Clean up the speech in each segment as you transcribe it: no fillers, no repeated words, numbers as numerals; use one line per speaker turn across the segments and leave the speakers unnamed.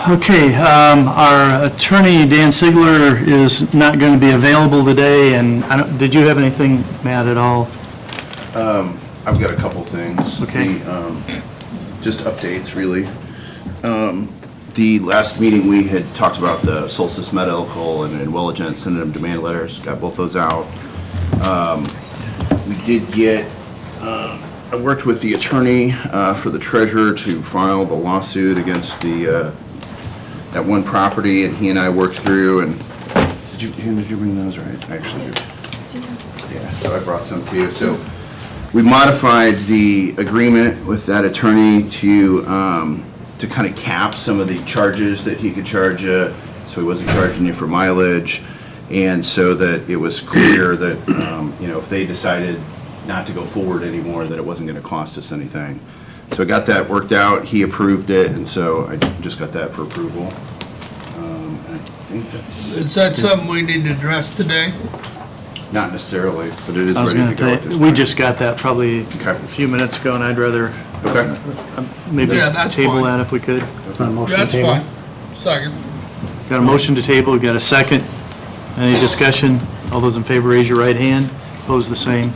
Okay, our attorney, Dan Sigler, is not going to be available today, and did you have anything, Matt, at all?
I've got a couple things.
Okay.
Just updates, really. The last meeting, we had talked about the Solstice Medical and Welligent, sending them demand letters, got both those out. We did get, I worked with the attorney for the treasurer to file the lawsuit against that one property, and he and I worked through, and did you bring those, right? Actually, yeah, so I brought some to you. So we modified the agreement with that attorney to kind of cap some of the charges that he could charge you, so he wasn't charging you for mileage, and so that it was clear that, if they decided not to go forward anymore, that it wasn't going to cost us anything. So I got that worked out, he approved it, and so I just got that for approval. I think that's,
Is that something we need to address today?
not necessarily, but it is
I was
ready
going
to go at
to
this
say, we
point.
just got that probably
Okay.
a few minutes ago, and I'd rather
Okay.
maybe
Yeah, that's
table
fine.
that if we could.
That's fine. Second.
Got a motion to table, we got a second. Any discussion? All those in favor, raise your right hand. Opposed, the same.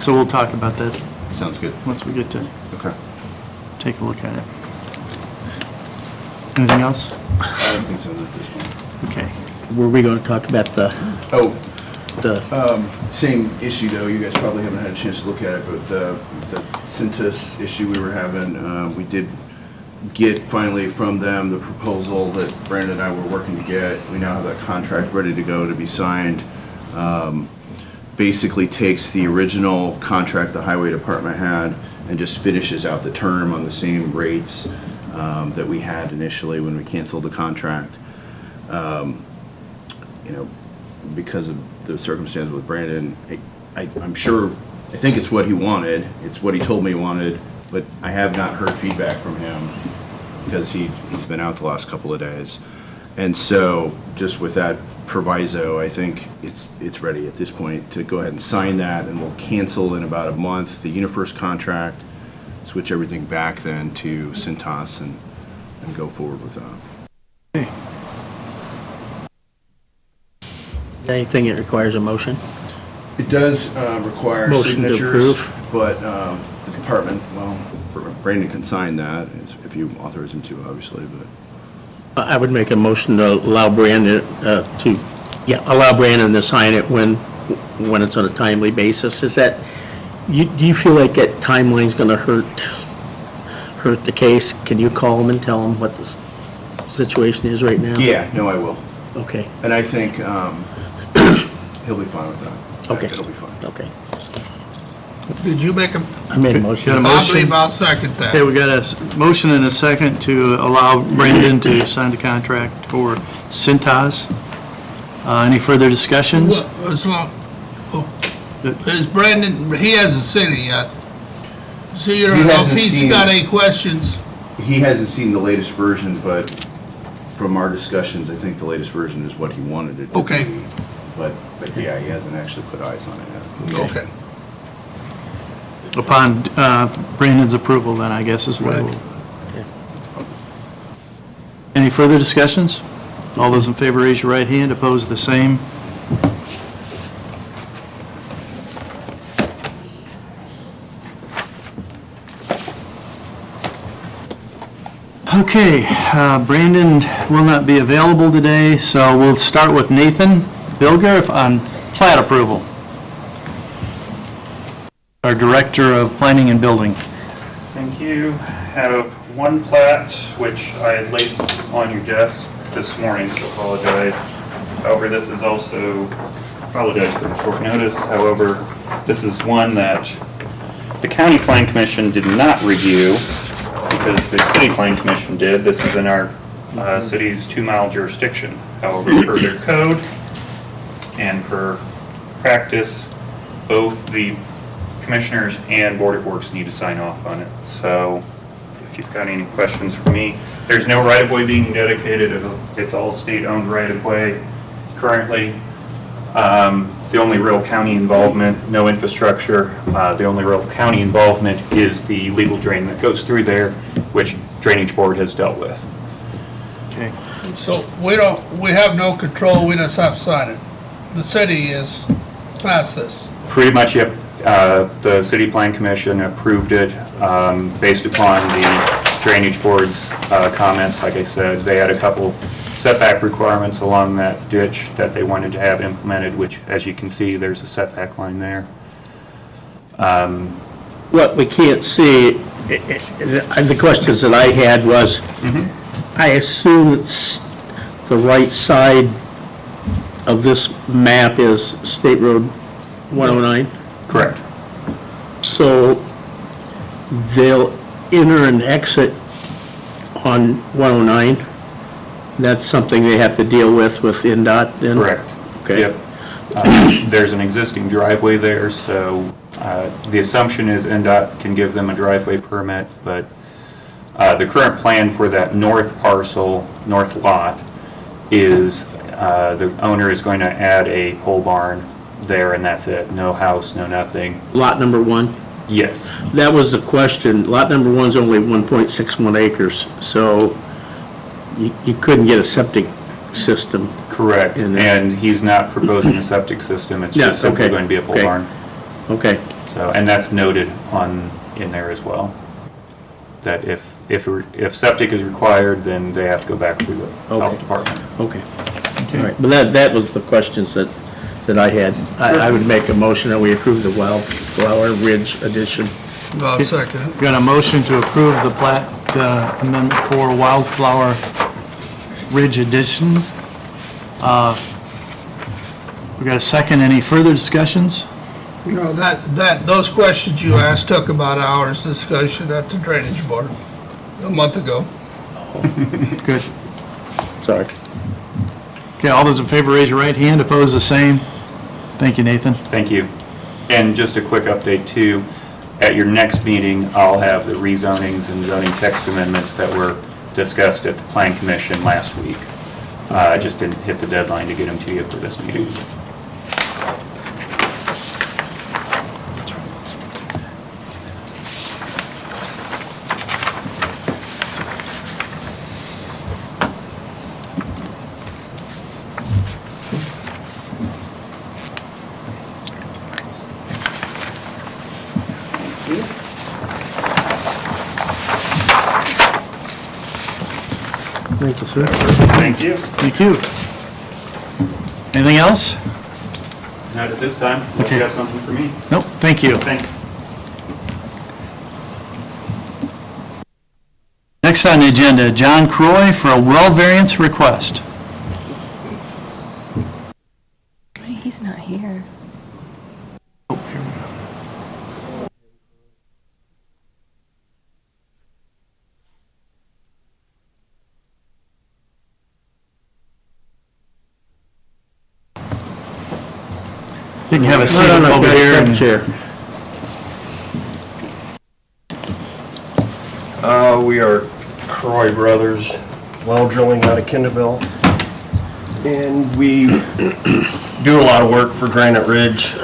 So we'll talk about that
Sounds good.
once we get to
Okay.
take a look at it. Anything else?
I don't think so at this point.
Okay.
Were we going to talk about the,
Same issue though, you guys probably haven't had a chance to look at it, but the Cintas issue we were having, we did get finally from them the proposal that Brandon and I were working to get. We now have that contract ready to go to be signed. Basically takes the original contract the highway department had and just finishes out the term on the same rates that we had initially when we canceled the contract. Because of the circumstances with Brandon, I'm sure, I think it's what he wanted, it's what he told me he wanted, but I have not heard feedback from him because he's been out the last couple of days. And so, just with that proviso, I think it's ready at this point to go ahead and sign that, and we'll cancel in about a month the UniFirst contract, switch everything back then to Cintas and go forward with that.
anything that requires a motion?
It does require
Motion to
signatures,
approve.
but the department, well, Brandon can sign that if you authorize him to, obviously, but.
I would make a motion to allow Brandon allow Brandon to sign it when it's on a timely basis. Is that, do you feel like that timeline's going to hurt the case? Can you call him and tell him what the situation is right now?
Yeah, no, I will.
Okay,
And I think he'll be fine with that.
okay.
It'll be fine.
Okay.
Did you make a,
I made a motion.
Got a
I
motion?
believe I'll second that.
Okay, we got a motion and a second to allow Brandon to sign the contract for Cintas. Any further discussions?
Well, as long, is Brandon, he hasn't seen it yet. So you don't
He
know if
hasn't
he's
seen
got
it.
any questions.
He hasn't seen the latest version, but from our discussions, I think the latest version is what he wanted it to
Okay.
be. But yeah, he hasn't actually put eyes on it yet.
Okay.
Upon Brandon's approval, then, I guess is what
Right.
we'll... Any further discussions? All those in favor, raise your right hand. Opposed, the same. Okay, Brandon will not be available today, so we'll start with Nathan Bilger on plat approval. Our Director of Planning and Building.
Thank you. Have one plat, which I had laid on your desk this morning, so apologize. However, this is also, apologize for the short notice, however, this is one that the County Plan Commission did not review because the City Plan Commission did. This is in our city's 2-mile jurisdiction. However, per their code and per practice, both the commissioners and Board of Works need to sign off on it. So if you've got any questions for me, there's no right-of-way being dedicated. It's all state-owned right-of-way currently. The only real county involvement, no infrastructure. The only real county involvement is the legal drain that goes through there, which Drainage Board has dealt with.
Okay.
So we have no control, we just have to sign it. The city is past this.
Pretty much, yep. The City Plan Commission approved it based upon the Drainage Board's comments. Like I said, they had a couple setback requirements along that ditch that they wanted to have implemented, which, as you can see, there's a setback line there.
What we can't see, the questions that I had was, I assume it's the right side of this map is State Road 109?
Correct.
So they'll enter and exit on 109? That's something they have to deal with NDOT then?
Correct.
Okay.
Yep. There's an existing driveway there, so the assumption is NDOT can give them a driveway permit, but the current plan for that north parcel, north lot, is the owner is going to add a pole barn there, and that's it. No house, no nothing.
Lot number 1?
Yes.
That was the question. Lot number 1's only 1.61 acres, so you couldn't get a septic system.
Correct.
In there.
And he's not proposing a septic system. It's
Yeah,
just simply
okay,
going to be a pole
okay.
barn.
Okay,
So, and that's noted in there as well. That if septic is required, then they have to go back to the health
Okay.
department.
okay. All right, but that was the questions that I had. I would make a motion that we approve the Wildflower Ridge addition.
I'll second it.
We got a motion to approve the plat amendment for Wildflower Ridge addition. We got a second. Any further discussions?
You know, those questions you asked took about an hour's discussion at the Drainage Board a month ago.
Good.
Sorry.
Okay, all those in favor, raise your right hand. Opposed, the same. Thank you, Nathan.
Thank you. And just a quick update too, at your next meeting, I'll have the rezonings and zoning text amendments that were discussed at the Plan Commission last week. I just didn't hit the deadline to get them to you for this meeting.
Thank you, sir.
Thank you.
Thank you. Anything else?
Not at this time, unless
Okay.
you have something for me.
Nope, thank you.
Thanks.
Next on the agenda, John Croy for a well variance request.
He's not here.
Oh, here we go. You can have a seat
No,
over here.
grab a
and-
chair.
We are Croy Brothers Well Drilling out of Kendallville. And we do a lot of work for Granite Ridge.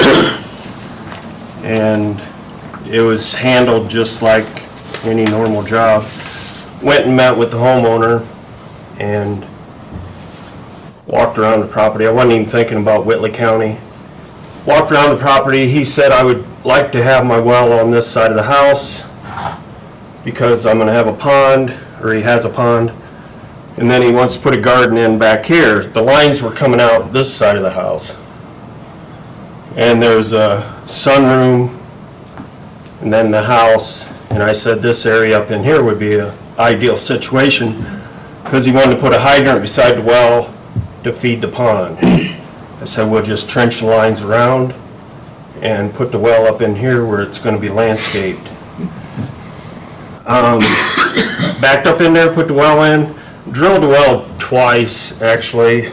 And it was handled just like any normal job. Went and met with the homeowner and walked around the property. I wasn't even thinking about Whitley County. Walked around the property. He said I would like to have my well on this side of the house because I'm going to have a pond, or he has a pond, and then he wants to put a garden in back here. The lines were coming out this side of the house. And there's a sunroom, and then the house, and I said this area up in here would be an ideal situation because he wanted to put a hydrant beside the well to feed the pond. I said we'll just trench the lines around and put the well up in here where it's going to be landscaped. Backed up in there, put the well in, drilled the well twice, actually,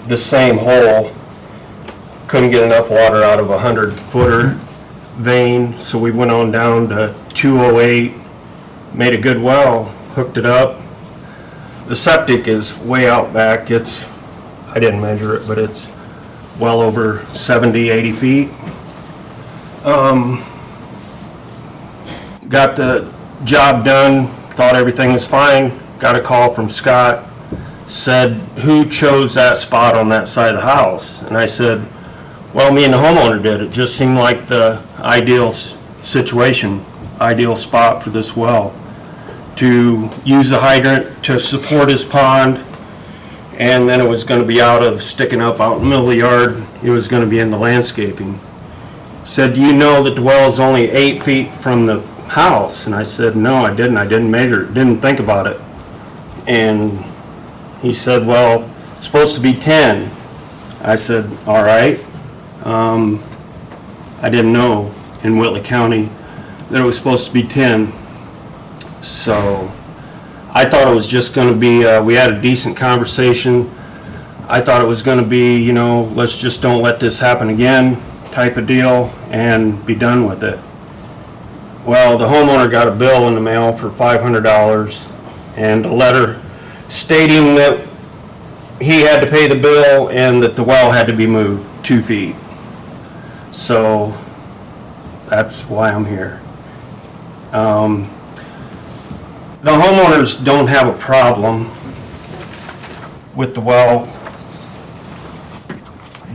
the same hole. Couldn't get enough water out of a 100-footer vein, so we went on down to 208, made a good well, hooked it up. The septic is way out back. It's, I didn't measure it, but it's well over 70, 80 feet. Got the job done, thought everything was fine, got a call from Scott, said, who chose that spot on that side of the house? And I said, well, me and the homeowner did. It just seemed like the ideal situation, ideal spot for this well. To use the hydrant to support his pond, and then it was gonna be sticking up out in the middle of the yard. It was gonna be in the landscaping. Said, do you know that the well is only 8 feet from the house? And I said, no, I didn't measure it, didn't think about it. And he said, well, it's supposed to be 10. I said, all right. I didn't know in Whitley County that it was supposed to be 10. So I thought it was just gonna be, we had a decent conversation. I thought it was gonna be, you know, let's just don't let this happen again type of deal and be done with it. Well, the homeowner got a bill in the mail for $500 and a letter stating that he had to pay the bill and that the well had to be moved 2 feet. So that's why I'm here. The homeowners don't have a problem with the well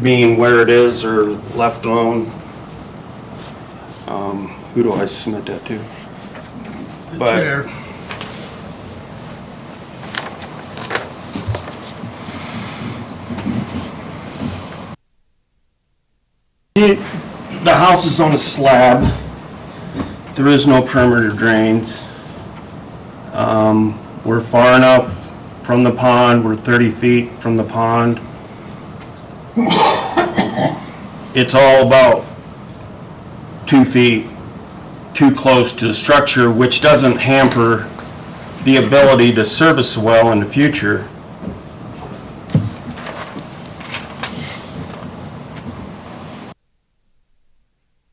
being where it is or left alone. Who do I submit that to?
The
But-
chair.
The house is on a slab. There is no perimeter drains. We're far enough from the pond, we're 30 feet from the pond. It's all about 2 feet too close to the structure, which doesn't hamper the ability to service the well in the future.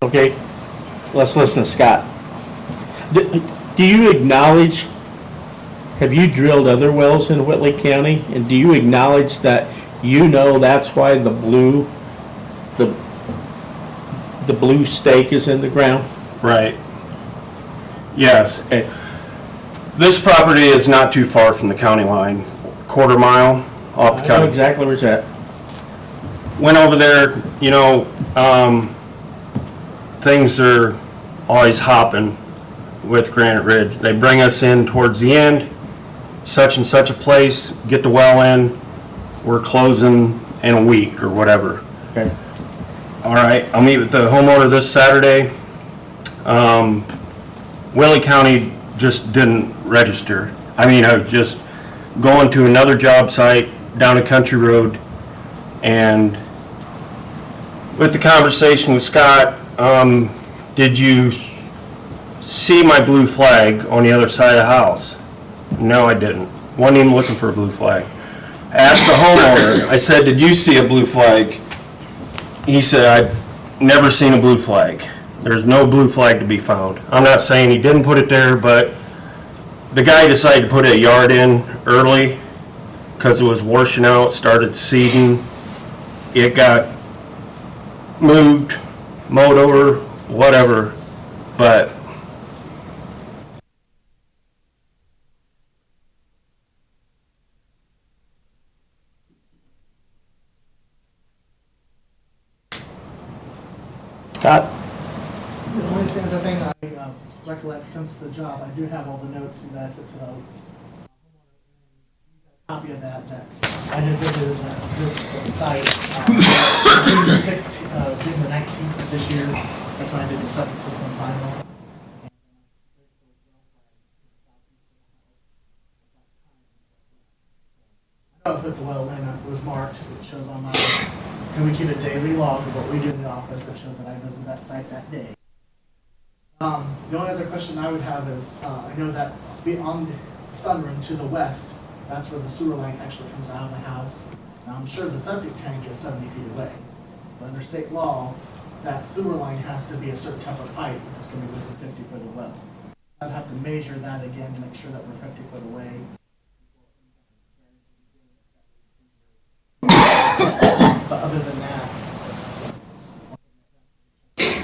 Okay, let's listen to Scott. Do you acknowledge, have you drilled other wells in Whitley County? And do you acknowledge that you know that's why the blue stake is in the ground?
Right. Yes.
Okay.
This property is not too far from the county line, quarter mile off the
I know
county.
exactly where it's at.
Went over there, you know, things are always hopping with Granite Ridge. They bring us in towards the end, such and such a place, get the well in, we're closing in a week or whatever.
Okay.
All right, I'll meet with the homeowner this Saturday. Whitley County just didn't register. I mean, I was just going to another job site down a country road, and with the conversation with Scott, did you see my blue flag on the other side of the house? No, I didn't. Wasn't even looking for a blue flag. I asked the homeowner, I said, did you see a blue flag? He said, I've never seen a blue flag. There's no blue flag to be found. I'm not saying he didn't put it there, but the guy decided to put a yard in early because it was washing out, started seeding. It got moved, mowed over, whatever, but
Scott?
The only other thing I recollect since the job, I do have all the notes that I sent to the copy of that I did visit the site June the 16th, June the 19th of this year. That's when I did the septic system final. I know I put the well in, it was marked, it shows on my, can we keep a daily log of what we do in the office that shows that I visited that site that day? The only other question I would have is, I know that beyond the sunroom to the west, that's where the sewer line actually comes out of the house. Now, I'm sure the septic tank is 70 feet away, but under state law, that sewer line has to be a certain type of pipe if it's gonna be within 50 foot of the well. I'd have to measure that again to make sure that we're 50 foot away. But other than that, it's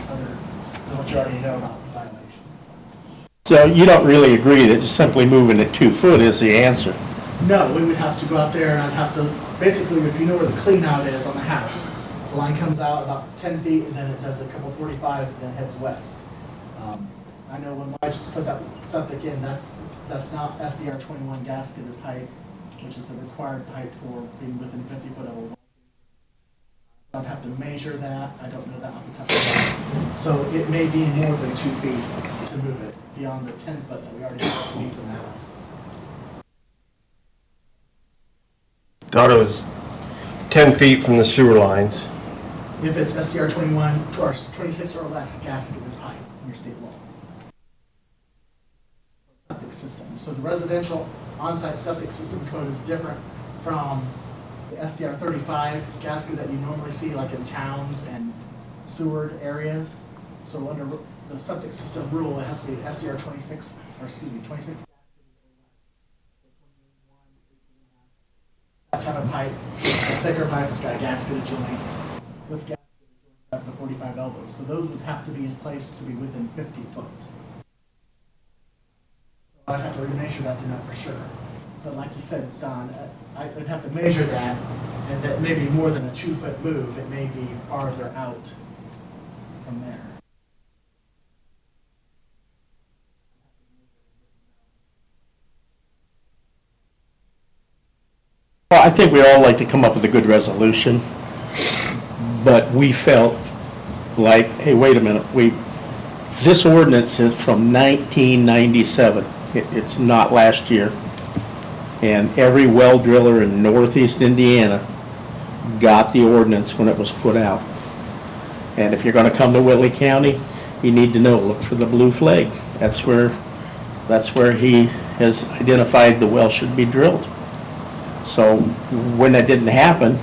other than what you already know about the violations.
So you don't really agree that just simply moving it 2 foot is the answer?
No, we would have to go out there and I'd have to, basically, if you know where the clean out is on the house, the line comes out about 10 feet and then it does a couple 45s and then heads west. I know when I just put that septic in, that's not SDR 21 gasketed pipe, which is the required pipe for being within 50 foot of a well. So I'd have to measure that. I don't know that off the top of my head. So it may be more than 2 feet to move it beyond the 10 foot that we already have to leave from the house.
Thought it was 10 feet from the sewer lines.
If it's SDR 21 or 26 or less gasketed pipe in your state law. Septic system. So the residential on-site septic system code is different from the SDR 35 gasket that you normally see like in towns and sewered areas. So under the septic system rule, it has to be SDR 26, or excuse me, 26. That type of pipe, a thicker pipe that's got a gasketed joint with gasketed joints up to 45 elbows. So those would have to be in place to be within 50 foot. So I'd have to measure that to know for sure. But like you said, Don, I'd have to measure that, and that may be more than a 2 foot move. It may be farther out from there.
Well, I think we'd all like to come up with a good resolution, but we felt like, hey, wait a minute, this ordinance is from 1997. It's not last year. And every well driller in northeast Indiana got the ordinance when it was put out. And if you're gonna come to Whitley County, you need to know, look for the blue flag. That's where he has identified the well should be drilled. So when that didn't happen,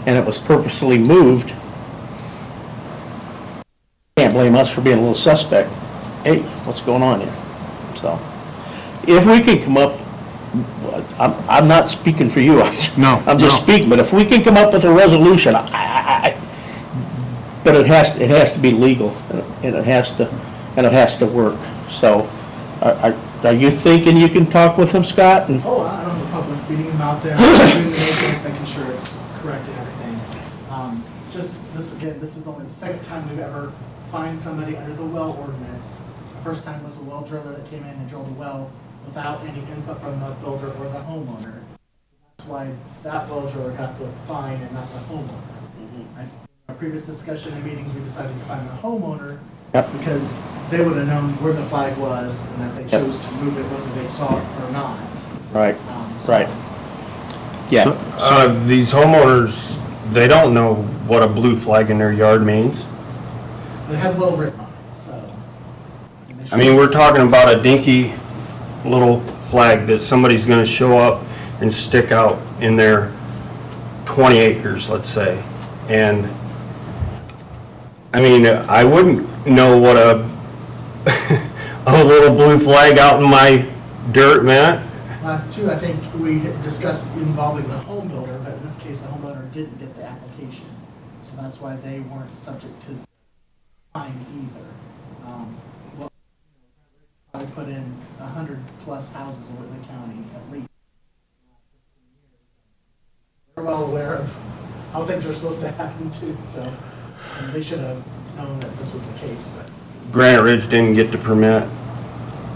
and it was purposely moved, can't blame us for being a little suspect. Hey, what's going on here? So, if we can come up, I'm not speaking for you,
No,
I'm just
no.
speaking, but if we can come up with a resolution, but it has to be legal, and it has to work. So, are you thinking you can talk with him, Scott? And
Oh, I don't have a problem with meeting them out there, doing the maintenance, making sure it's correct and everything. This is only the second time we've ever fined somebody under the well ordinance. The first time was a well driller that came in and drilled a well without any input from the builder or the homeowner. That's why that well driller got the fine and not the homeowner. In our previous discussion and meetings, we decided to fine the homeowner
Yep.
because they would have known where the flag was and that they chose to move it whether they saw it or not.
Right,
So-
right. Yeah,
These homeowners, they don't know what a blue flag in their yard means.
It had well written on it, so. and they
I mean, we're talking about a dinky little flag that somebody's gonna show up and stick out in their 20 acres, let's say. And, I mean, I wouldn't know what a little blue flag out in my dirt meant.
Two, I think we had discussed involving the home builder, but in this case, the homeowner didn't get the application. So that's why they weren't subject to fine either. Well, I put in 100+ houses in Whitley County at least. They're well aware of how things are supposed to happen too, so they should have known that this was the case, but
Granite Ridge didn't get the permit.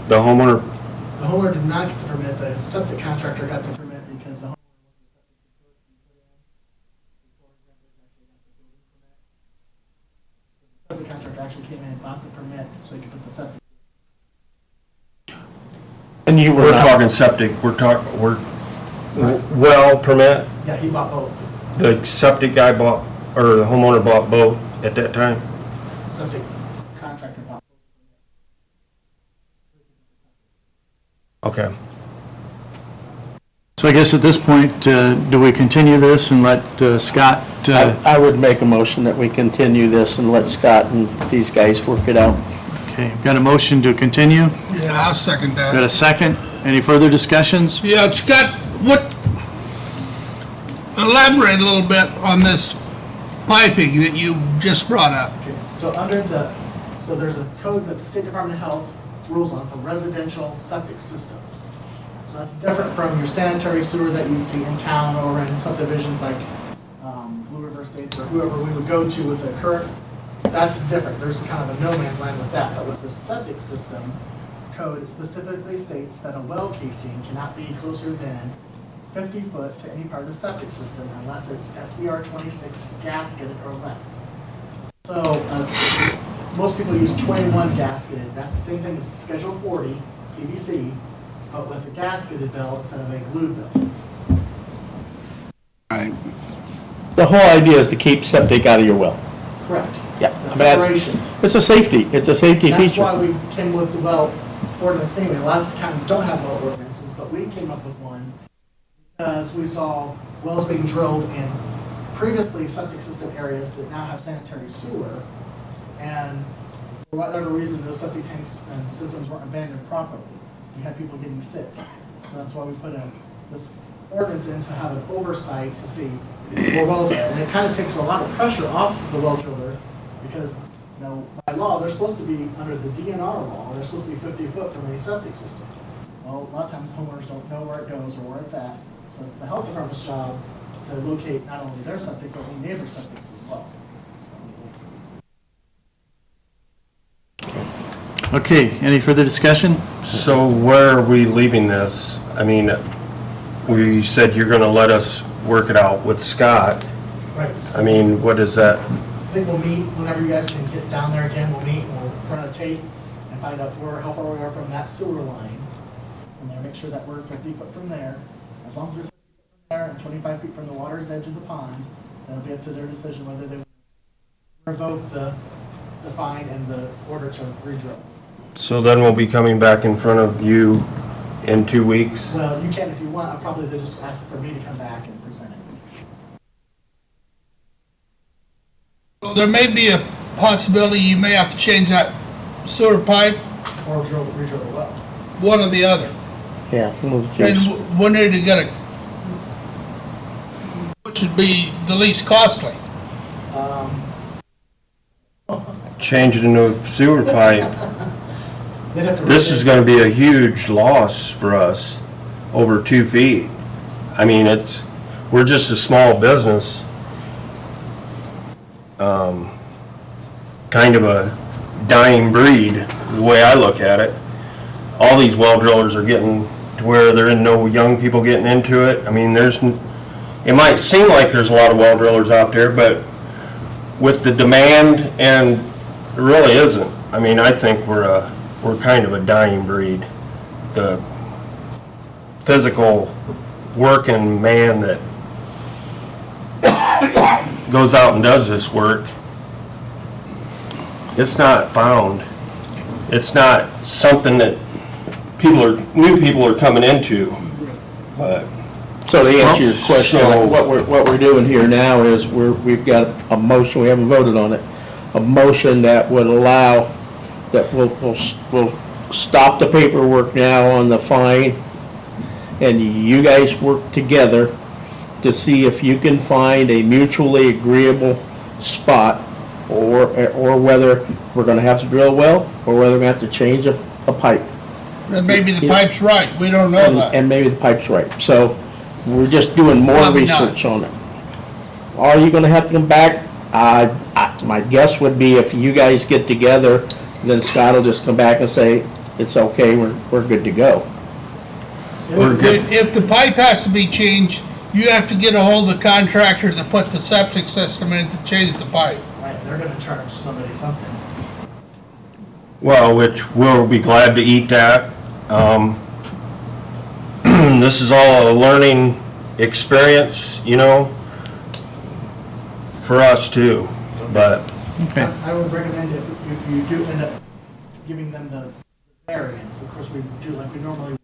The homeowner,
the homeowner did not get the permit, the septic contractor got the permit because the homeowner septic contractor actually came in and bought the permit so he could put the septic.
and you were
we're
not,
talking septic, well permit.
Yeah, he bought both.
The septic guy bought, or the homeowner bought both at that time?
Septic contractor bought both.
Okay.
So I guess at this point, do we continue this and let Scott,
I would make a motion that we continue this and let Scott and these guys work it out.
okay, got a motion to continue?
Yeah, I'll second
Got
that.
a second? Any further discussions?
Yeah, Scott, elaborate a little bit on this piping that you just brought up.
Okay, so so there's a code that the State Department of Health rules on for residential septic systems. So that's different from your sanitary sewer that you'd see in town or in subdivisions like Blue River Estates or whoever we would go to with the current. That's different. There's kind of a no man's land with that. But with the septic system code, it specifically states that a well casing cannot be closer than 50 foot to any part of the septic system unless it's SDR 26 gasketed or less. So most people use 21 gasketed. That's the same thing as Schedule 40 PVC, but with a gasketed bell instead of a glued bell.
Right.
The whole idea is to keep septic out of your well.
Correct.
Yeah.
The
I mean, that's-
separation.
It's a safety
That's why
feature.
we came with the well ordinance anyway. A lot of counties don't have well ordinances, but we came up with one because we saw wells being drilled in previously septic system areas that now have sanitary sewer. And for whatever reason, those septic tanks and systems weren't abandoned properly. We had people getting sick. So that's why we put this ordinance in to have an oversight to see where wells are. And it kind of takes a lot of pressure off the well driller because, you know, by law, they're supposed to be, under the DNR law, they're supposed to be 50 foot from a septic system. Well, a lot of times homeowners don't know where it goes or where it's at. So it's the health department's job to locate not only their septic, but any neighbor's septics as well.
Okay, any further discussion?
So where are we leaving this? I mean, we said you're gonna let us work it out with Scott.
Right.
I mean, what is that?
I think we'll meet whenever you guys can get down there again. We'll meet and we'll run a tape and find out how far we are from that sewer line. From there, make sure that we're 50 foot from there. As long as we're 50 foot from there and 25 feet from the water's edge of the pond, then it'll be up to their decision whether they revoke the fine and the order to redrill.
So then we'll be coming back in front of you in 2 weeks?
Well, you can if you want. I'll probably just ask for me to come back and present it.
So there may be a possibility you may have to change that sewer pipe,
Or redrill the well.
one or the other.
Yeah.
And when are you gonna, which would be the least costly?
Change it into a sewer pipe.
They'd have to
This is
redrill.
gonna be a huge loss for us, over 2 feet. I mean, we're just a small business. Kind of a dying breed, is the way I look at it. All these well drillers are getting to where there isn't no young people getting into it. I mean, it might seem like there's a lot of well drillers out there, but with the demand, and it really isn't. I mean, I think we're kind of a dying breed. The physical working man that goes out and does this work, it's not found. It's not something that new people are coming into. But
So to answer your question,
So-
what we're doing here now is we've got a motion, we haven't voted on it, a motion that would allow, that we'll stop the paperwork now on the fine, and you guys work together to see if you can find a mutually agreeable spot, or whether we're gonna have to drill a well, or whether we're gonna have to change a pipe.
Then maybe the pipe's right, we don't know that.
And maybe the pipe's right. So we're just doing more
Probably not.
research on it. Are you gonna have to come back? My guess would be if you guys get together, then Scott will just come back and say, it's okay, we're good to go.
If the pipe has to be changed, you have to get a hold of the contractor to put the septic system in to change the pipe.
Right, they're gonna charge somebody something.
Well, which we'll be glad to eat that. This is all a learning experience, you know, for us too, but
Okay.
I would recommend if you do end up giving them the variance, of course, we do like we normally would.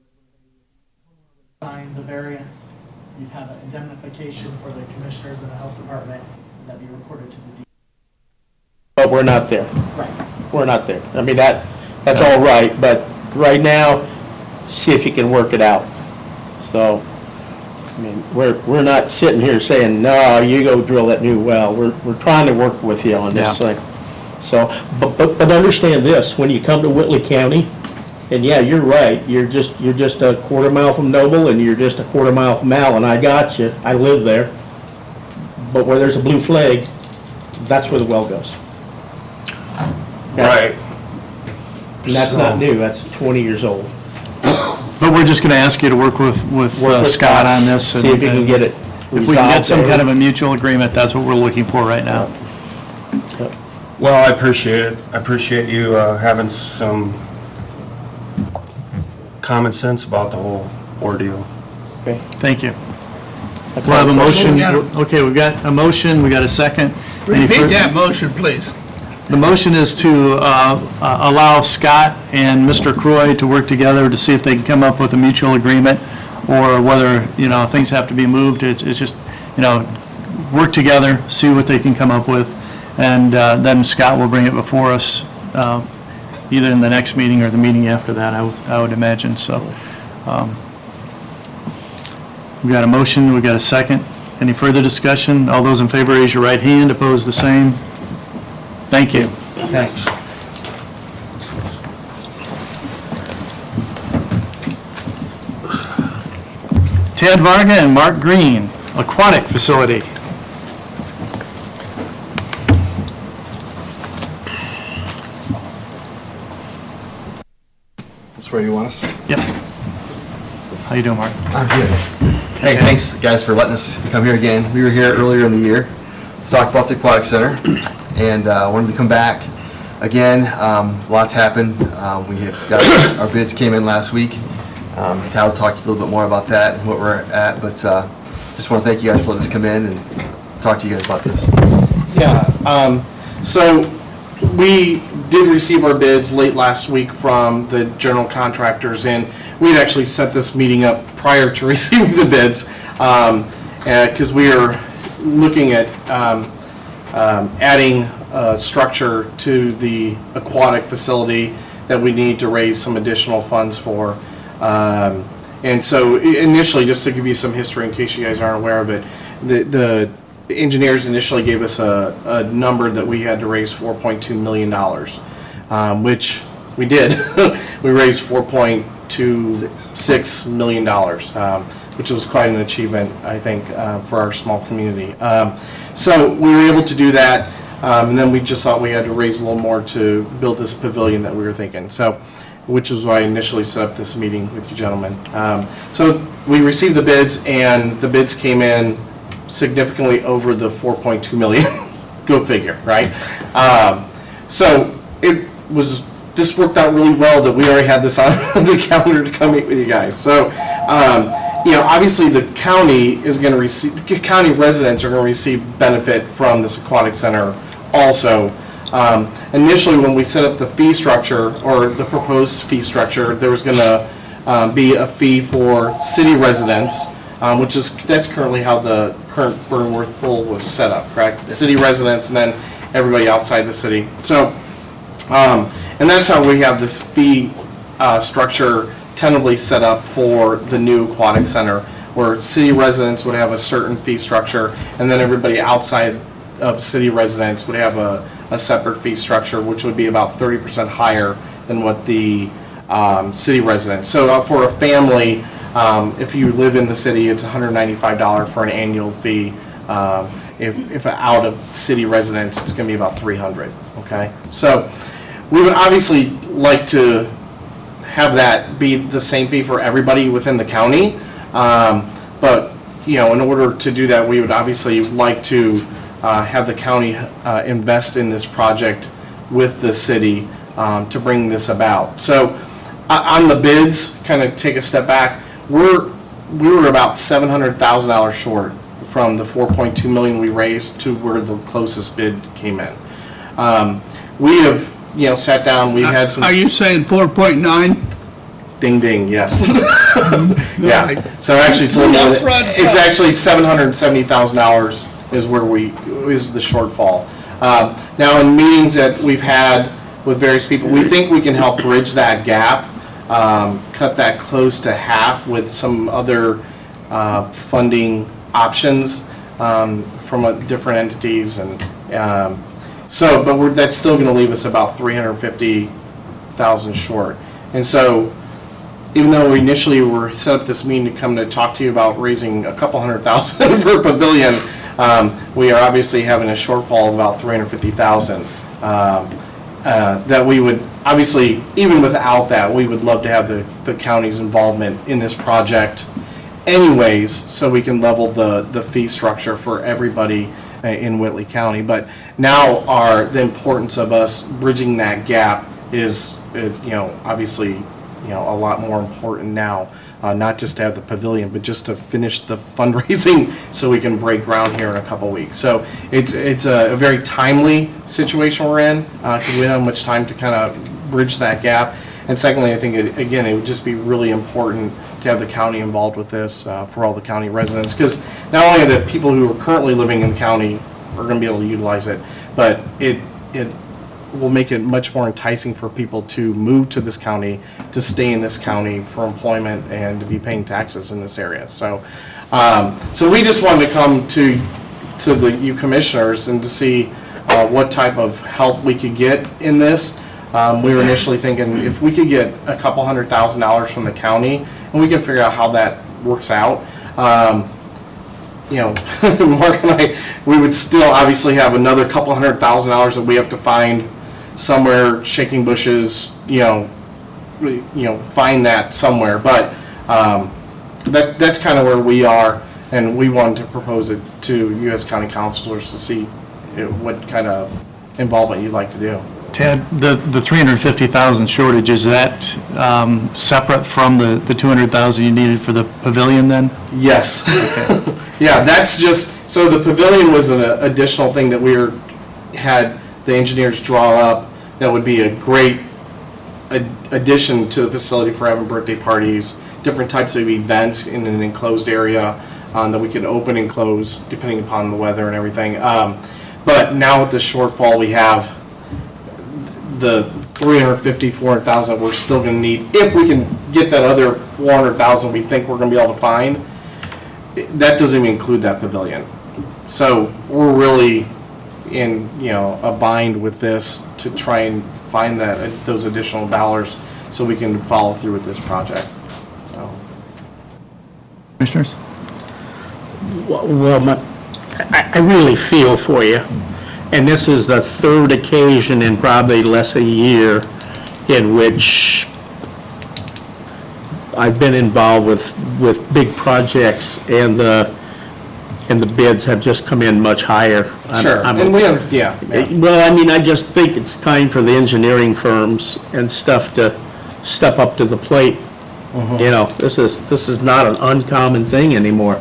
Sign the variance, you'd have an indemnification for the commissioners and the health department, that'd be recorded to the deed.
But we're not there.
Right.
We're not there. I mean, that's all right, but right now, see if you can work it out. So, I mean, we're not sitting here saying, no, you go drill that new well. We're trying to work with you on this
Yeah.
thing. So, but understand this, when you come to Whitley County, And yeah, you're right, you're just a quarter mile from Noble, and you're just a quarter mile from Allen, I got you, I live there. But where there's a blue flag, that's where the well goes.
Right.
And that's not new, that's 20 years old.
But we're just going to ask you to work with
Work with
Scott on this.
See if you can get it
If we can get
resolved
some
there.
kind of a mutual agreement, that's what we're looking for right now.
Yep.
Well, I appreciate it. I appreciate you having some common sense about the whole ordeal.
Okay.
Thank you. We'll have a motion.
We got
Okay, we've got a motion, we got a second. Any
Repeat
fur-
that motion, please.
The motion is to allow Scott and Mr. Croy to work together to see if they can come up with a mutual agreement, or whether, things have to be moved. It's just, work together, see what they can come up with, and then Scott will bring it before us, either in the next meeting or the meeting after that, I would imagine, so. We've got a motion, we've got a second. Any further discussion? All those in favor, raise your right hand. Opposed, the same. Thank you.
Thanks.
Ted Varga and Mark Green, Aquatic Facility.
That's where you want us?
Yep. How you doing, Mark?
I'm good. Hey, thanks, guys, for letting us come here again. We were here earlier in the year, talked about the Aquatic Center, and wanted to come back again. Lots happened. We have got, our bids came in last week. Kyle talked a little bit more about that and what we're at, but just want to thank you guys for letting us come in and talk to you guys about this.
Yeah, so we did receive our bids late last week from the general contractors, and we'd actually set this meeting up prior to receiving the bids, because we are looking at adding a structure to the aquatic facility that we need to raise some additional funds for. And so initially, just to give you some history in case you guys aren't aware of it, the engineers initially gave us a number that we had to raise $4.2 million, which we did. We raised $4.26 million, which was quite an achievement, I think, for our small community. So we were able to do that, and then we just thought we had to raise a little more to build this pavilion that we were thinking. So, which is why I initially set up this meeting with you gentlemen. So we received the bids, and the bids came in significantly over the 4.2 million. Go figure, right? So this worked out really well that we already had this on the calendar to come meet with you guys. So, obviously the county is going to receive, the county residents are going to receive benefit from this aquatic center also. Initially, when we set up the fee structure, or the proposed fee structure, there was going to be a fee for city residents, that's currently how the current Burnworth Bowl was set up, correct? City residents and then everybody outside the city. So, and that's how we have this fee structure tentatively set up for the new aquatic center, where city residents would have a certain fee structure, and then everybody outside of city residents would have a separate fee structure, which would be about 30% higher than what the city residents. So for a family, if you live in the city, it's $195 for an annual fee. If out of city residents, it's going to be about $300. Okay, so we would obviously like to have that be the same fee for everybody within the county, but in order to do that, we would obviously like to have the county invest in this project with the city to bring this about. So on the bids, kind of take a step back, we were about $700,000 short from the 4.2 million we raised to where the closest bid came in. We have sat down, we've had some.
Are you saying 4.9?
Ding ding, yes. Yeah.
Right.
So actually, it's a little bit,
Upfront,
it's actually $770,000 is the shortfall. Now, in meetings that we've had with various people, we think we can help bridge that gap, cut that close to half with some other funding options from different entities, and but that's still going to leave us about $350,000 short. And so, even though we initially were set up this meeting to come to talk to you about raising a couple $100,000 for a pavilion, we are obviously having a shortfall of about $350,000. That we would, obviously, even without that, we would love to have the county's involvement in this project anyways, so we can level the fee structure for everybody in Whitley County. But now the importance of us bridging that gap is, obviously, a lot more important now, not just to have the pavilion, but just to finish the fundraising so we can break ground here in a couple weeks. So it's a very timely situation we're in, because we don't have much time to kind of bridge that gap. And secondly, I think, it would just be really important to have the county involved with this for all the county residents, because not only are the people who are currently living in the county are going to be able to utilize it, but it will make it much more enticing for people to move to this county, to stay in this county for employment and to be paying taxes in this area. So, so we just wanted to come to you commissioners and to see what type of help we could get in this. We were initially thinking if we could get a couple $100,000 from the county, and we can figure out how that works out. Mark and I, we would still obviously have another couple $100,000 that we have to find somewhere, shaking bushes, find that somewhere. But that's kind of where we are, and we wanted to propose it to you as county councilors to see what kind of involvement you'd like to do.
Ted, the 350,000 shortage, is that separate from the 200,000 you needed for the pavilion then?
Yes. Yeah, that's just, so the pavilion was an additional thing that had the engineers draw up that would be a great addition to the facility for having birthday parties, different types of events in an enclosed area that we could open and close depending upon the weather and everything. But now with the shortfall, we have the 350, 400,000 we're still going to need. If we can get that other 400,000 we think we're going to be able to find, that doesn't even include that pavilion. So we're really in a bind with this to try and find those additional dollars so we can follow through with this project. So.
Commissioners?
Well, I really feel for you. And this is the third occasion in probably less than a year in which I've been involved with big projects, and the bids have just come in much higher.
Sure. Yeah.
Well, I mean, I just think it's time for the engineering firms and stuff to step up to the plate. This is not an uncommon thing anymore.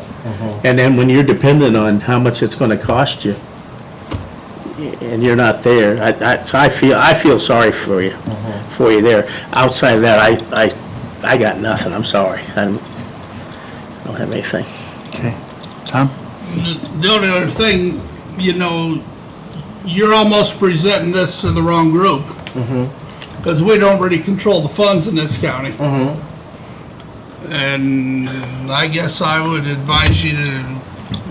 And then when you're dependent on how much it's going to cost you, and you're not there, so I feel sorry for you, there. Outside of that, I got nothing. I'm sorry. I don't have anything.
Okay. Tom?
The only other thing, you're almost presenting this to the wrong group. Because we don't really control the funds in this county. And I guess I would advise you to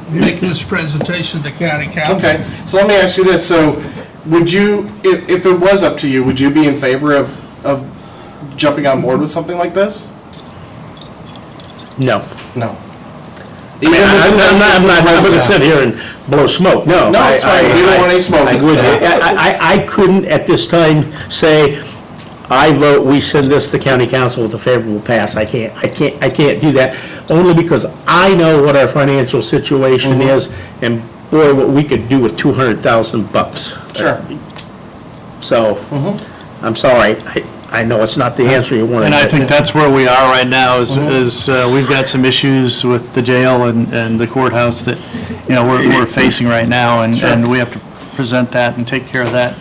make this presentation to the county council.
Okay, so let me ask you this. So would you, if it was up to you, would you be in favor of jumping on board with something like this?
No.
No.
I'm not going to sit here and blow smoke, no.
No, it's fine. We don't want any smoke.
I couldn't at this time say, I vote we send this to county council with a favorable pass. I can't do that, only because I know what our financial situation is, and boy, what we could do with $200,000.
Sure.
So, I'm sorry, I know it's not the answer you wanted.
And I think that's where we are right now, is we've got some issues with the jail and the courthouse that, we're facing right now, and we have to present that and take care of that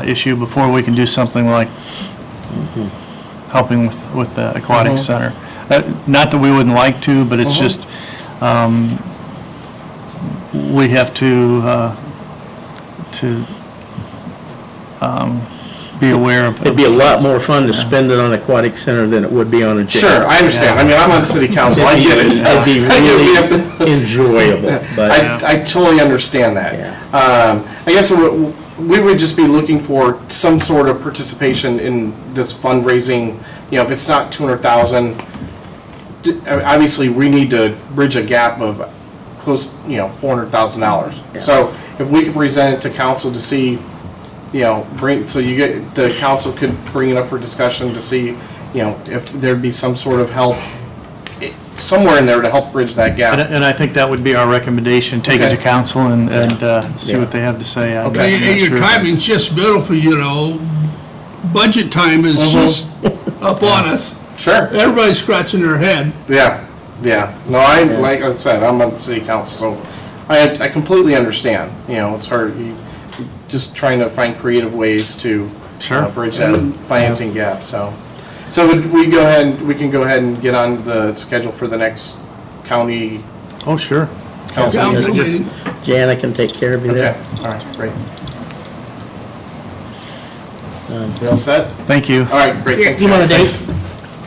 issue before we can do something like helping with the aquatic center. Not that we wouldn't like to, but it's just, we have to be aware of.
It'd be a lot more fun to spend it on aquatic center than it would be on a jail.
Sure, I understand. I mean, I'm on city council. I get it.
It'd be really enjoyable, but.
I totally understand that.
Yeah.
I guess we would just be looking for some sort of participation in this fundraising. You know, if it's not 200,000, obviously we need to bridge a gap of close, you know, $400,000. So if we could present it to council to see, you know, the council could bring it up for discussion to see, you know, if there'd be some sort of help somewhere in there to help bridge that gap.
And I think that would be our recommendation, take it to
Okay.
council and see what they have to say. I'm
Okay.
not
And your
sure.
timing's just beautiful, you know. Budget time is just up on us.
Sure.
Everybody's scratching their head.
Yeah, yeah. No, like I said, I'm on the city council, so I completely understand. You know, it's hard, just trying to find creative ways to
Sure.
bridge that financing gap, so. So would we can go ahead and get on the schedule for the next county
Oh, sure.
council
Council
meeting?
meeting.
Jana can take care of you
Okay,
there.
all right, great. You all set?
Thank you.
All right, great, thanks.
You want a
guys.
date?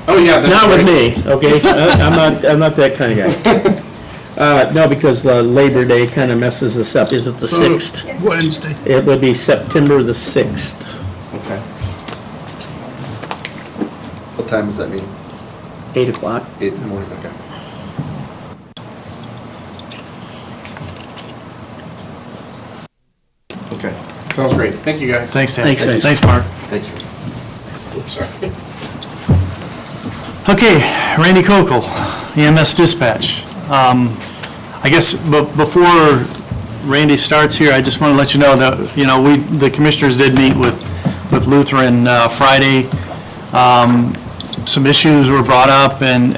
Oh, yeah. that's
Not with
great.
me, okay? I'm not that kind of guy. No, because Labor Day kind of messes us up. Is it the 6th?
Wednesday.
It would be September the 6th,
Okay.
What time does that mean?
8 o'clock.
8 in the morning, okay.
Okay, sounds great. Thank you, guys.
Thanks, Dan.
Thanks, guys.
Thanks, Mark.
Thank you.
Oops, sorry.
Okay, Randy Kokel, EMS Dispatch. I guess before Randy starts here, I just want to let you know that, you know, the commissioners did meet with Lutheran Friday. Some issues were brought up, and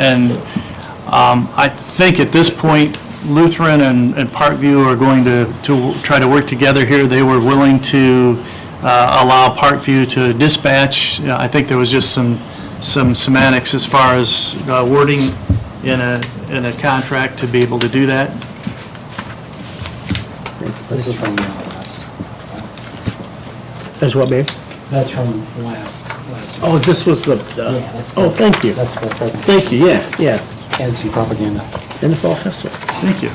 I think at this point, Lutheran and Parkview are going to try to work together here. They were willing to allow Parkview to dispatch. I think there was just some semantics as far as wording in a contract to be able to do that.
This is from last time.
That's what, babe?
That's from last.
Oh, this was the,
Yeah, that's
oh,
the-
thank you.
That's the present.
Thank you, yeah.
And some propaganda.
In the Fall Festival.
Thank you.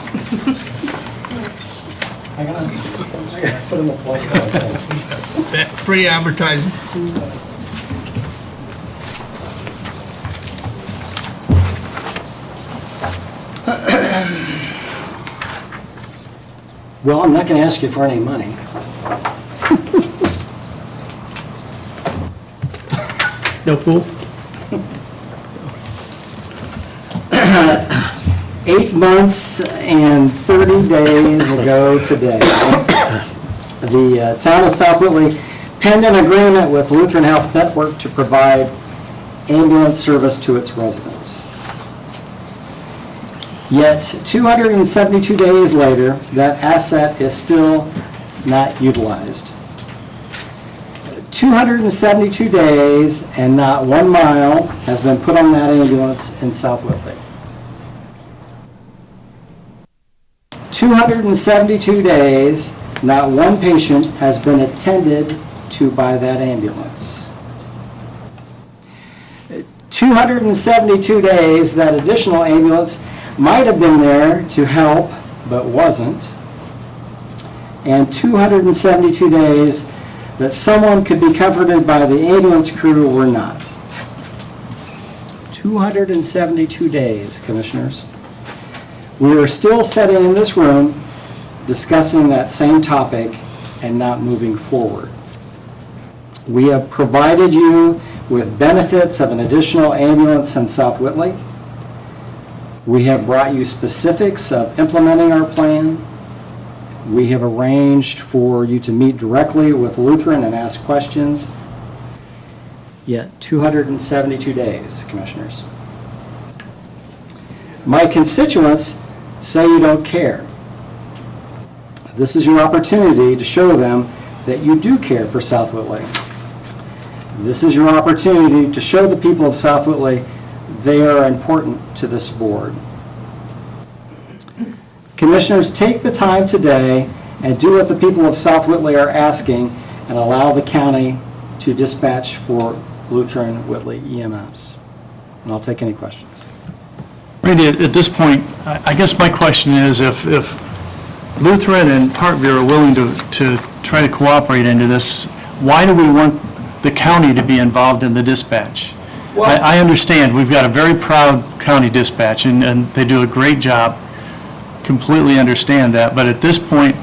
I gotta put in the place.
Free advertising.
Well, I'm not gonna ask you for any money.
No pool?
8 months and 30 days ago today, the town of South Whitley penned an agreement with Lutheran Health Network to provide ambulance service to its residents. Yet 272 days later, that asset is still not utilized. 272 days and not 1 mile has been put on that ambulance in South Whitley. 272 days, not one patient has been attended to by that ambulance. 272 days, that additional ambulance might have been there to help, but wasn't. And 272 days that someone could be comforted by the ambulance crew were not. 272 days, Commissioners. We are still sitting in this room discussing that same topic and not moving forward. We have provided you with benefits of an additional ambulance in South Whitley. We have brought you specifics of implementing our plan. We have arranged for you to meet directly with Lutheran and ask questions. Yet 272 days, Commissioners. My constituents say you don't care. This is your opportunity to show them that you do care for South Whitley. This is your opportunity to show the people of South Whitley they are important to this board. Commissioners, take the time today and do what the people of South Whitley are asking and allow the county to dispatch for Lutheran Whitley EMS. And I'll take any questions.
Randy, at this point, I guess my question is if Lutheran and Parkview are willing to try to cooperate into this, why do we want the county to be involved in the dispatch? I understand, we've got a very proud county dispatch, and they do a great job. Completely understand that, but at this point,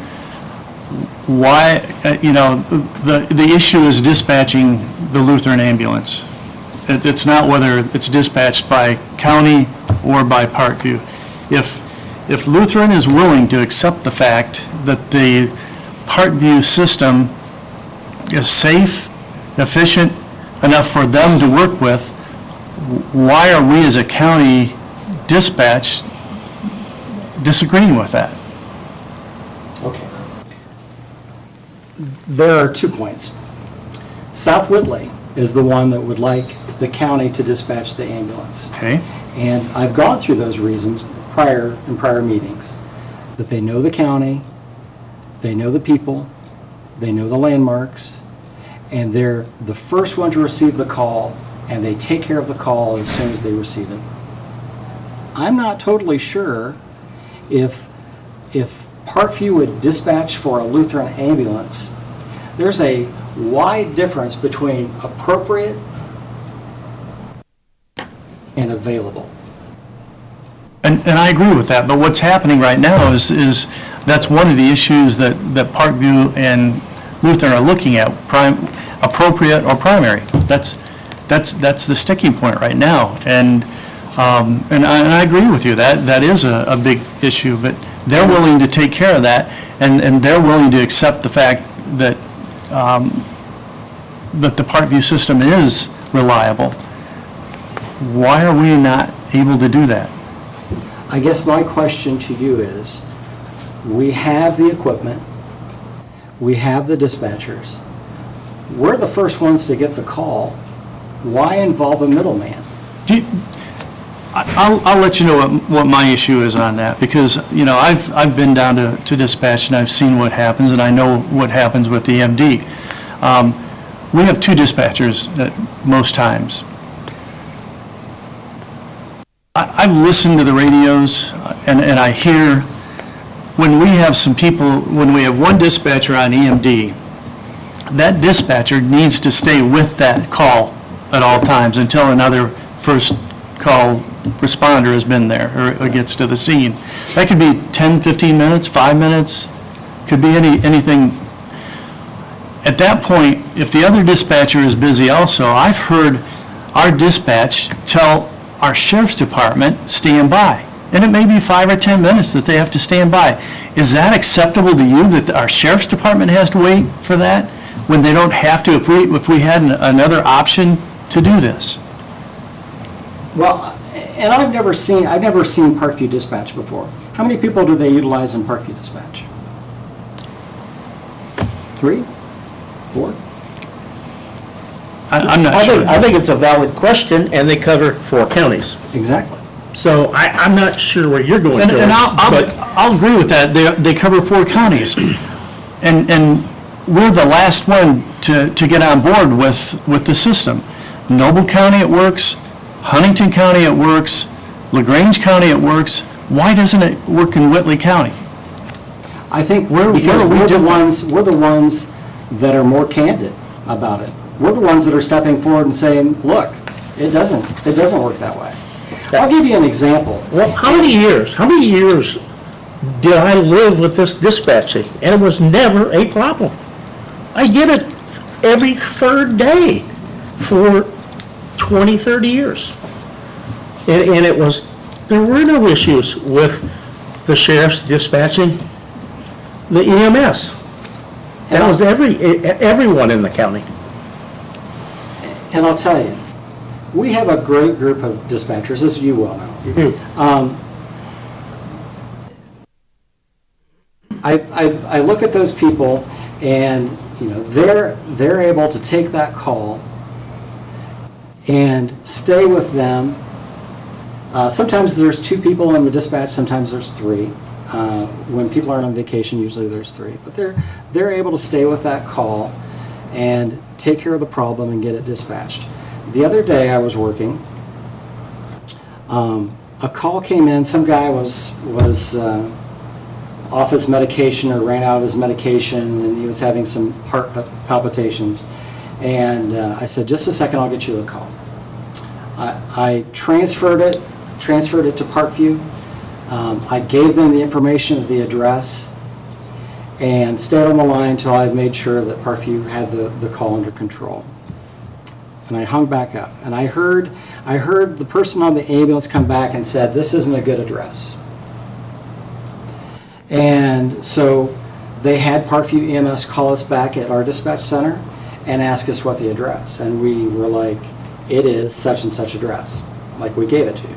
why, the issue is dispatching the Lutheran ambulance. It's not whether it's dispatched by county or by Parkview. If Lutheran is willing to accept the fact that the Parkview system is safe, efficient enough for them to work with, why are we as a county dispatch disagreeing with that?
Okay. There are 2 points. South Whitley is the one that would like the county to dispatch the ambulance.
Okay?
And I've gone through those reasons in prior meetings, that they know the county, they know the people, they know the landmarks, and they're the first one to receive the call, and they take care of the call as soon as they receive it. I'm not totally sure if Parkview would dispatch for a Lutheran ambulance. There's a wide difference between appropriate and available.
And I agree with that, but what's happening right now is that's one of the issues that Parkview and Lutheran are looking at, appropriate or primary. That's the sticking point right now. And I agree with you, that is a big issue, but they're willing to take care of that, and they're willing to accept the fact that that the Parkview system is reliable. Why are we not able to do that?
I guess my question to you is, we have the equipment, we have the dispatchers, we're the first ones to get the call. Why involve a middleman?
I'll let you know what my issue is on that, because, I've been down to dispatch and I've seen what happens, and I know what happens with the MD. We have 2 dispatchers at most times. I've listened to the radios, and I hear when we have some people, when we have one dispatcher on EMD, that dispatcher needs to stay with that call at all times until another first call responder has been there or gets to the scene. That could be 10, 15 minutes, 5 minutes, could be anything. At that point, if the other dispatcher is busy also, I've heard our dispatch tell our sheriff's department, stand by. And it may be 5 or 10 minutes that they have to stand by. Is that acceptable to you, that our sheriff's department has to wait for that, when they don't have to, if we had another option to do this?
Well, and I've never seen Parkview Dispatch before. How many people do they utilize in Parkview Dispatch? 3? 4?
I'm not
I
sure.
think it's a valid question, and they cover 4 counties.
Exactly.
So I'm not sure where you're going, George.
And
but
I'll agree with that. They cover 4 counties. And we're the last one to get on board with the system. Noble County, it works. Huntington County, it works. LaGrange County, it works. Why doesn't it work in Whitley County?
I think
Because
we're the ones that are more candid about it. We're the ones that are stepping forward and saying, look, it doesn't work that way. I'll give you an example.
well, how many years did I live with this dispatching? And it was never a problem. I did it every 3rd day for 20, 30 years. And there were no issues with the sheriff's dispatching the EMS. That was everyone in the county.
And I'll tell you, we have a great group of dispatchers, as you well know. I look at those people, and they're able to take that call and stay with them. Sometimes there's 2 people in the dispatch, sometimes there's 3. When people aren't on vacation, usually there's 3. But they're able to stay with that call and take care of the problem and get it dispatched. The other day I was working. A call came in. Some guy was off his medication or ran out of his medication, and he was having some heart palpitations. And I said, just a second, I'll get you the call. I transferred it to Parkview. I gave them the information of the address and stayed on the line until I made sure that Parkview had the call under control. And I hung back up, and I heard the person on the ambulance come back and said, this isn't a good address. And so they had Parkview EMS call us back at our dispatch center and ask us what the address. And we were like, it is such and such address, like we gave it to you.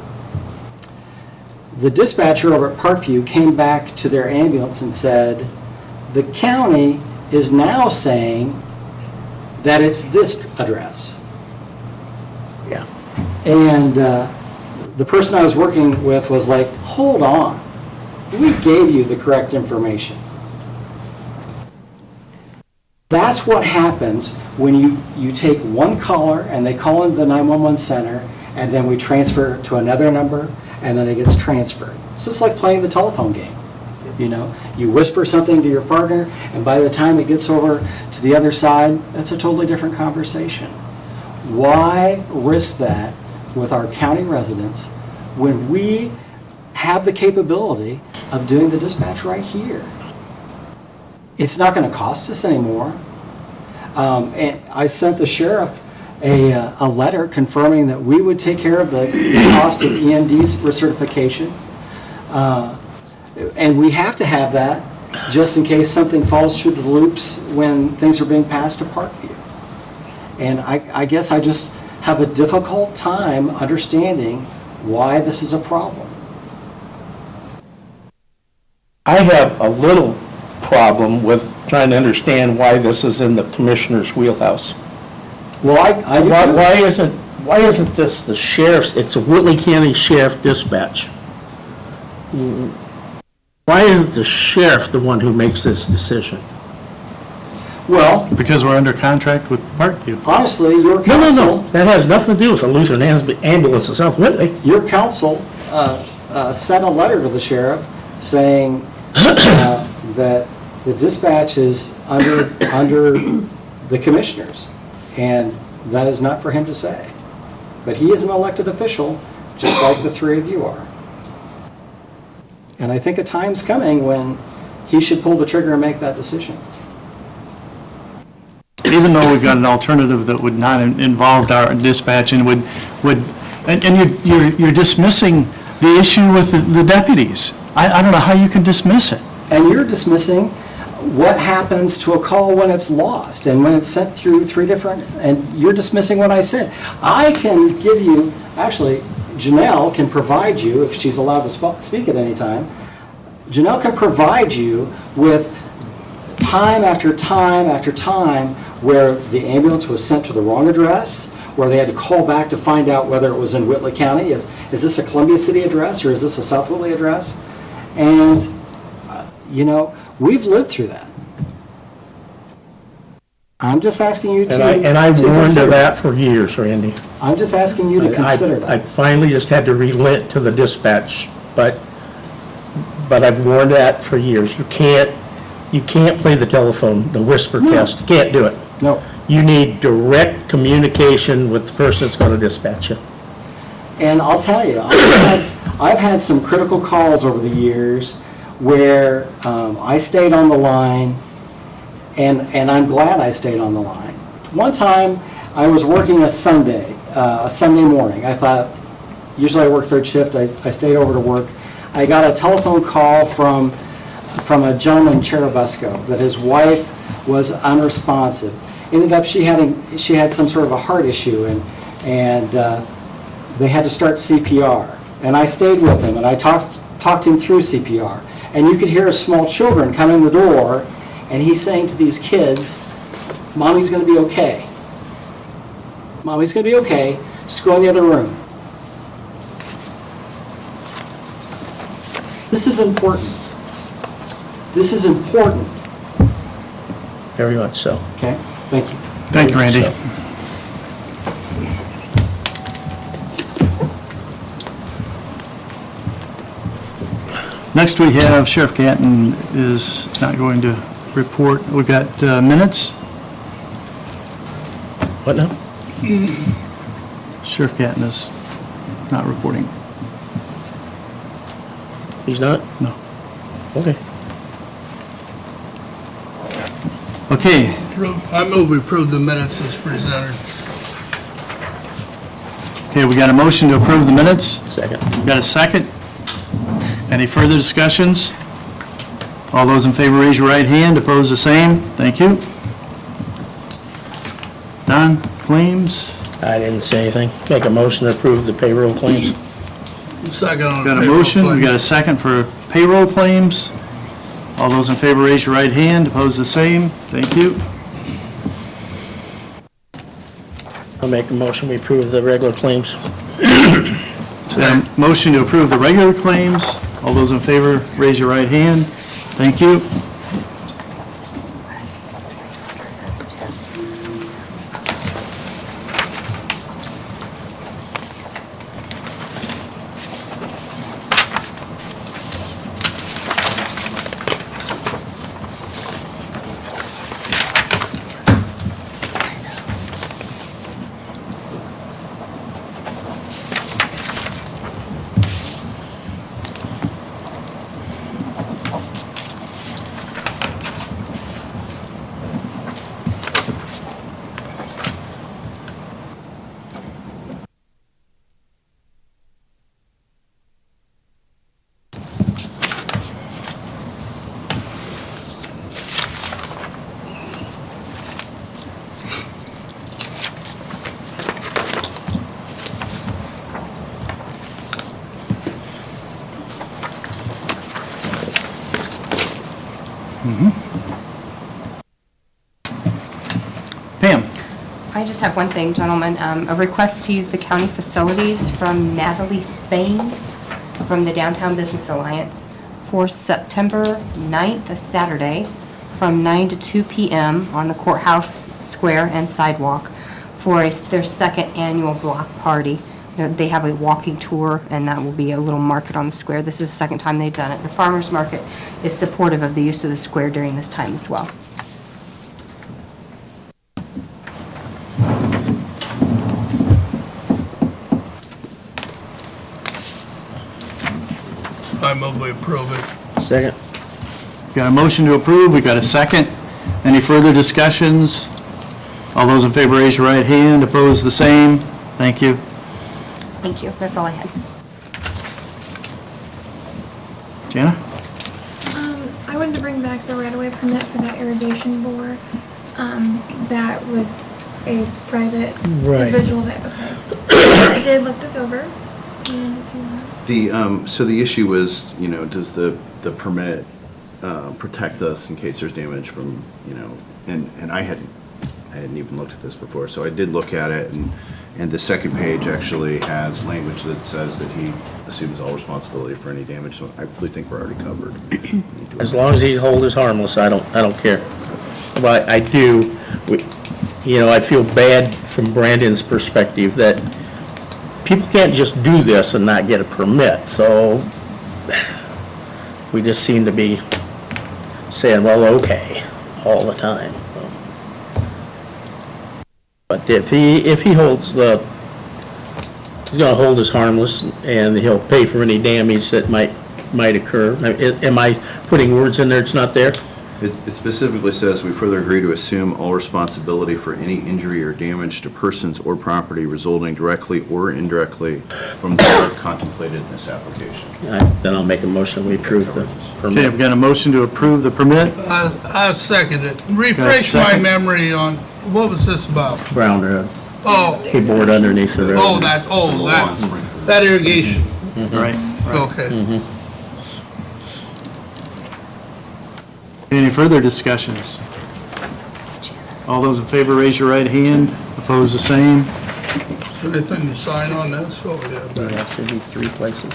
The dispatcher over at Parkview came back to their ambulance and said, the county is now saying that it's this address.
Yeah.
And the person I was working with was like, hold on, we gave you the correct information. That's what happens when you take one caller and they call into the 911 center, and then we transfer it to another number, and then it gets transferred. It's just like playing the telephone game. You know, you whisper something to your partner, and by the time it gets over to the other side, that's a totally different conversation. Why risk that with our county residents when we have the capability of doing the dispatch right here? It's not going to cost us anymore. And I sent the sheriff a letter confirming that we would take care of the cost of EMD's recertification. And we have to have that just in case something falls through the loops when things are being passed to Parkview. And I guess I just have a difficult time understanding why this is a problem.
I have a little problem with trying to understand why this is in the commissioner's wheelhouse.
Well, I do too.
Why isn't this the sheriff's, it's a Whitley County Sheriff Dispatch? Why isn't the sheriff the one who makes this decision?
Well,
Because we're under contract with Parkview.
honestly, your council...
No, that has nothing to do with the Lutheran Ambulance of South Whitley.
Your council sent a letter to the sheriff saying that the dispatch is under the commissioners, and that is not for him to say. But he is an elected official, just like the three of you are. And I think a time's coming when he should pull the trigger and make that decision.
Even though we've got an alternative that would not involve our dispatch and you're dismissing the issue with the deputies. I don't know how you can dismiss it.
And you're dismissing what happens to a call when it's lost and when it's sent through three different, and you're dismissing what I said. I can give you, actually, Janelle can provide you, if she's allowed to speak at any time, Janelle can provide you with time after time after time where the ambulance was sent to the wrong address, where they had to call back to find out whether it was in Whitley County. Is this a Columbia City address or is this a South Whitley address? And, you know, we've lived through that. I'm just asking you to
And I warned of
consider
that for years, Randy.
I'm just asking you to consider
I
that.
finally just had to relent to the dispatch, but I've warned that for years. You can't play the telephone, the whisper test. You can't do it.
No.
You need direct communication with the person that's going to dispatch you.
And I'll tell you, I've had some critical calls over the years where I stayed on the line, and I'm glad I stayed on the line. One time, I was working a Sunday morning. I thought, usually I work third shift, I stayed over to work. I got a telephone call from a gentleman in Cherubusco that his wife was unresponsive. Ended up she had some sort of a heart issue, and they had to start CPR. And I stayed with him, and I talked him through CPR. And you could hear small children come in the door, and he's saying to these kids, "Mommy's going to be okay. Mommy's going to be okay. Just go in the other room." This is important. This is important.
Very much so.
Okay? Thank you.
Thank you, Randy.
So,
Next, we have Sheriff Canton is not going to report. We've got minutes.
What now?
Sheriff Canton is not reporting.
He's not?
No.
Okay.
Okay,
I move we approve the minutes as presented.
okay, we got a motion to approve the minutes.
Second.
Got a second? Any further discussions? All those in favor, raise your right hand. Opposed, the same. Thank you. None. Claims?
I didn't say anything. Make a motion to approve the payroll claims.
Second on the
Got a
payroll
motion, we got a
claims.
second for payroll claims. All those in favor, raise your right hand. Opposed, the same. Thank you.
I'll make a motion, we approve the regular claims.
Got a motion to approve the regular claims. All those in favor, raise your right hand. Thank you. Pam?
I just have one thing, gentlemen. A request to use the county facilities from Natalie Spain from the Downtown Business Alliance for September 9th, a Saturday, from 9 to 2 p.m. on the courthouse square and sidewalk for their second annual block party. They have a walking tour, and that will be a little market on the square. This is the second time they've done it. The farmers market is supportive of the use of the square during this time as well.
I move we approve it.
Second.
Got a motion to approve, we got a second. Any further discussions? All those in favor, raise your right hand. Opposed, the same. Thank you.
Thank you. That's all I had.
Jana?
I wanted to bring back the right-of-way permit for that irrigation bore. That was a private
Right.
individual that, okay. I did look this over, and if you want.
So the issue was, does the permit protect us in case there's damage from, and I hadn't even looked at this before, so I did look at it, and the second page actually has language that says that he assumes all responsibility for any damage, so I really think we're already covered.
As long as he hold us harmless, I don't care. But I do, I feel bad from Brandon's perspective that people can't just do this and not get a permit, so we just seem to be saying, well, okay, all the time. But if he holds he's gonna hold us harmless, and he'll pay for any damage that might occur. Am I putting words in there that's not there?
It specifically says, we further agree to assume all responsibility for any injury or damage to persons or property resulting directly or indirectly from the work contemplated in this application.
Then I'll make a motion, we approve the
Okay,
permit.
we've got a motion to approve the permit.
I second it. Refresh my
second?
memory on, what was this about?
Brown road,
Oh,
keyboard underneath the road.
that irrigation.
Right.
Okay.
Any further discussions? All those in favor, raise your right hand. Opposed, the same.
Is there anything to sign on this? Oh, yeah,
Yeah,
back.
should be 3 places.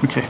Okay.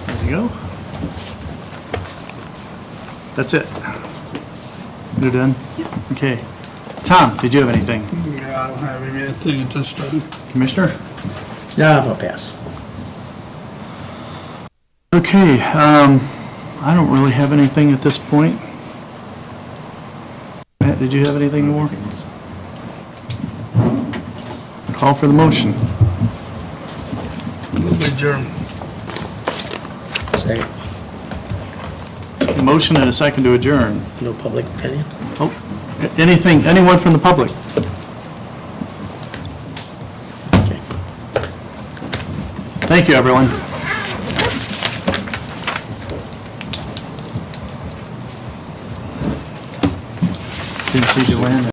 There you go. That's it. You're done? Okay. Tom, did you have anything?
Yeah, I don't have anything at this time.
Commissioner?
No, I'll pass.
Okay, I don't really have anything at this point. Matt, did you have anything more? Call for the motion.
Move adjourn.
Second.
A motion and a second to adjourn.
No public opinion?
Oh, anything, anyone from the public?
Okay.
Thank you, everyone. Didn't see Joanne.